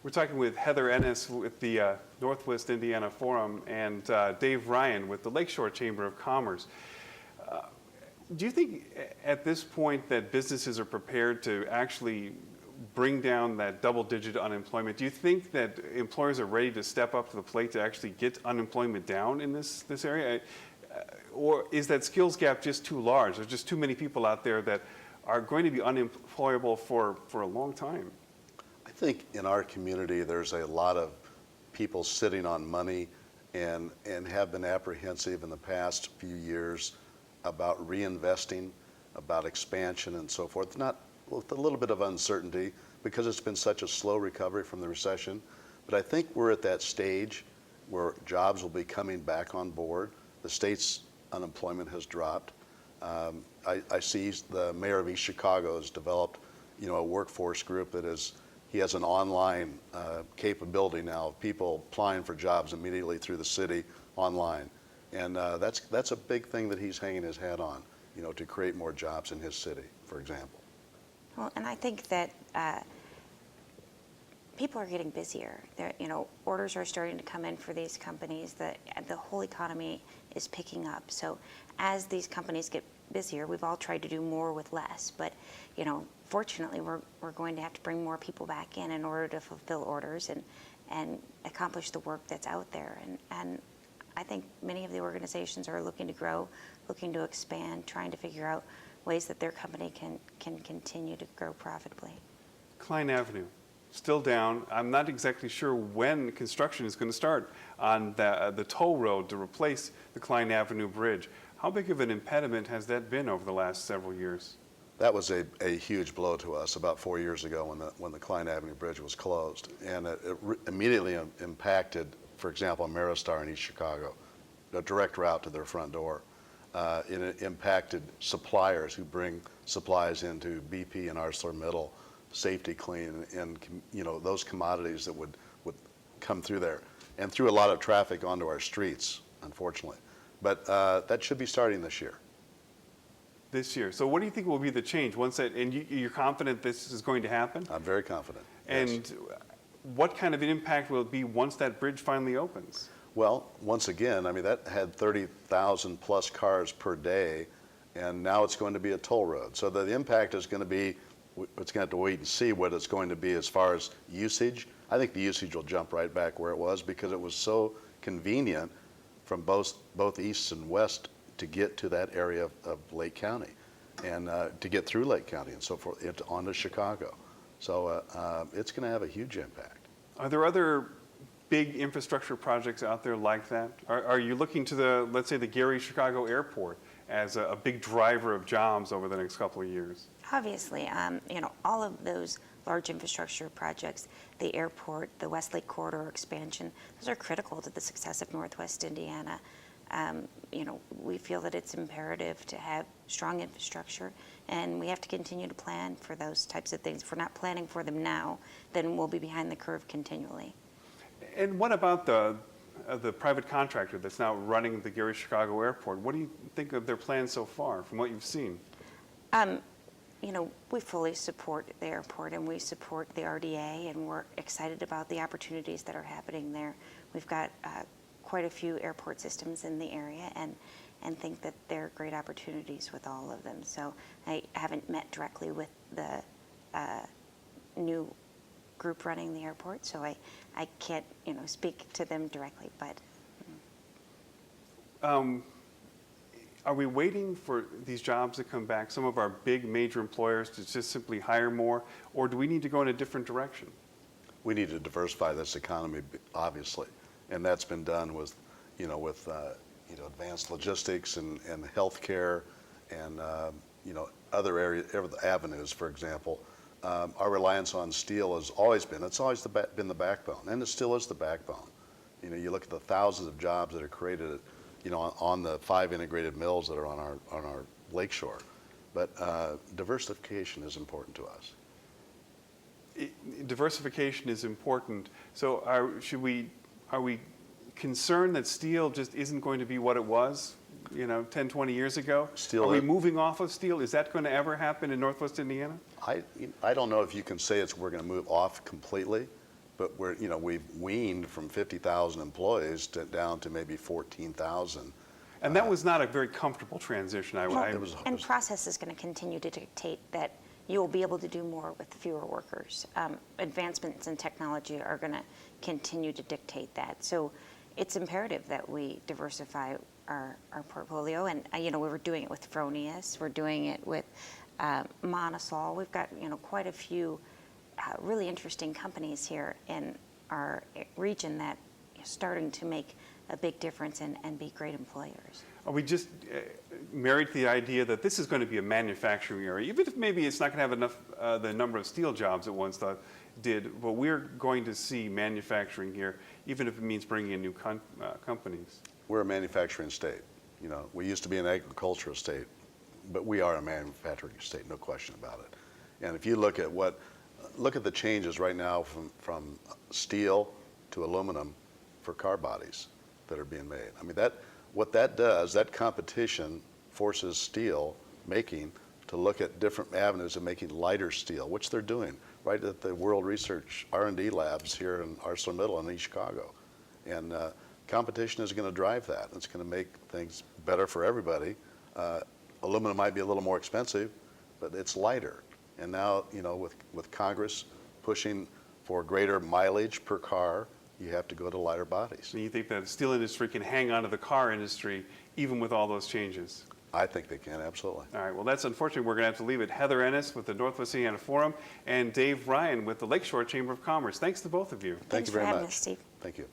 We're talking with Heather Ennis with the Northwest Indiana Forum and Dave Ryan with the Lakeshore Chamber of Commerce. Do you think at this point that businesses are prepared to actually bring down that double-digit unemployment? Do you think that employers are ready to step up to the plate to actually get unemployment down in this area? Or is that skills gap just too large? There's just too many people out there that are going to be unemployable for a long time. I think in our community there's a lot of people sitting on money and have been apprehensive in the past few years about reinvesting, about expansion and so forth, not with a little bit of uncertainty because it's been such a slow recovery from the recession. But I think we're at that stage where jobs will be coming back on board. The state's unemployment has dropped. I see the mayor of East Chicago has developed, a workforce group that he has an online capability now of people applying for jobs immediately through the city online. And that's a big thing that he's hanging his hat on, to create more jobs in his city, for example. Well, and I think that people are getting busier. Orders are starting to come in for these companies. The whole economy is picking up. So as these companies get busier, we've all tried to do more with less. But fortunately, we're going to have to bring more people back in order to fulfill orders and accomplish the work that's out there. And I think many of the organizations are looking to grow, looking to expand, trying to figure out ways that their company can continue to grow profitably. Klein Avenue, still down. I'm not exactly sure when construction is going to start on the toll road to replace the Klein Avenue Bridge. How big of an impediment has that been over the last several years? That was a huge blow to us about 4 years ago when the Klein Avenue Bridge was closed. And it immediately impacted, for example, Ameristar in East Chicago, a direct route to their front door. It impacted suppliers who bring supplies into BP and ArcelorMittal, Safety Clean, and those commodities that would come through there, and threw a lot of traffic onto our streets, unfortunately. But that should be starting this year. This year. So what do you think will be the change once that, and you're confident this is going to happen? I'm very confident. And yes. What kind of an impact will it be once that bridge finally opens? Well, once again, that had 30,000 plus cars per day, and now it's going to be a toll road. So the impact is going to be, it's going to have to wait and see what it's going to be as far as usage. I think the usage will jump right back where it was because it was so convenient from both east and west to get to that area of Lake County and to get through Lake County and so forth onto Chicago. So it's going to have a huge impact. Are there other big infrastructure projects out there like that? Are you looking to let's say the Gary Chicago Airport as a big driver of jobs over the next couple of years? Obviously, all of those large infrastructure projects, the airport, the Westlake Corridor expansion, those are critical to the success of Northwest Indiana. We feel that it's imperative to have strong infrastructure, and we have to continue to plan for those types of things. If we're not planning for them now, then we'll be behind the curve continually. And what about the private contractor that's now running the Gary Chicago Airport? What do you think of their plans so far, from what you've seen? We fully support the airport and we support the RDA, and we're excited about the opportunities that are happening there. We've got quite a few airport systems in the area and think that there are great opportunities with all of them. So I haven't met directly with the new group running the airport, so I can't speak to them directly, but are we waiting for these jobs to come back, some of our big major employers to just simply hire more, or do we need to go in a different direction? We need to diversify this economy, obviously, and that's been done with advanced logistics and healthcare and other avenues. For example, our reliance on steel has always been been the backbone, and it still is the backbone. You look at the thousands of jobs that are created on the 5 integrated mills that are on our lakeshore. But diversification is important to us. Diversification is important. So are we concerned that steel just isn't going to be what it was, 10, 20 years ago? Are we moving off of steel? Is that going to ever happen in Northwest Indiana? I don't know if you can say we're going to move off completely, but we've weaned from 50,000 employees down to maybe 14,000. And that was not a very comfortable transition. And process is going to continue to dictate that you will be able to do more with fewer workers. Advancements in technology are going to continue to dictate that. So it's imperative that we diversify our portfolio. And, we were doing it with Fronius. We're doing it with Monosol. We've got, quite a few really interesting companies here in our region that are starting to make a big difference and be great employers. Are we just married to the idea that this is going to be a manufacturing area, even if maybe it's not going to have enough the number of steel jobs it once did, but we're going to see manufacturing here, even if it means bringing in new companies? We're a manufacturing state. We used to be an agricultural state, but we are a manufacturing state, no question about it. And if you look at the changes right now from steel to aluminum for car bodies that are being made. I mean, what that does, that competition forces steel making to look at different avenues of making lighter steel, which they're doing right at the World Research R&D labs here in ArcelorMittal in East Chicago. And competition is going to drive that. It's going to make things better for everybody. Aluminum might be a little more expensive, but it's lighter. And now, with Congress pushing for greater mileage per car, you have to go to lighter bodies. So you think that the steel industry can hang on to the car industry even with all those changes? I think they can, absolutely. All right, well, that's unfortunate. We're going to have to leave it. Heather Ennis with the Northwest Indiana Forum and Dave Ryan with the Lakeshore Chamber of Commerce. Thanks to both of you. Thank you very for having much. us, Steve. Thank you.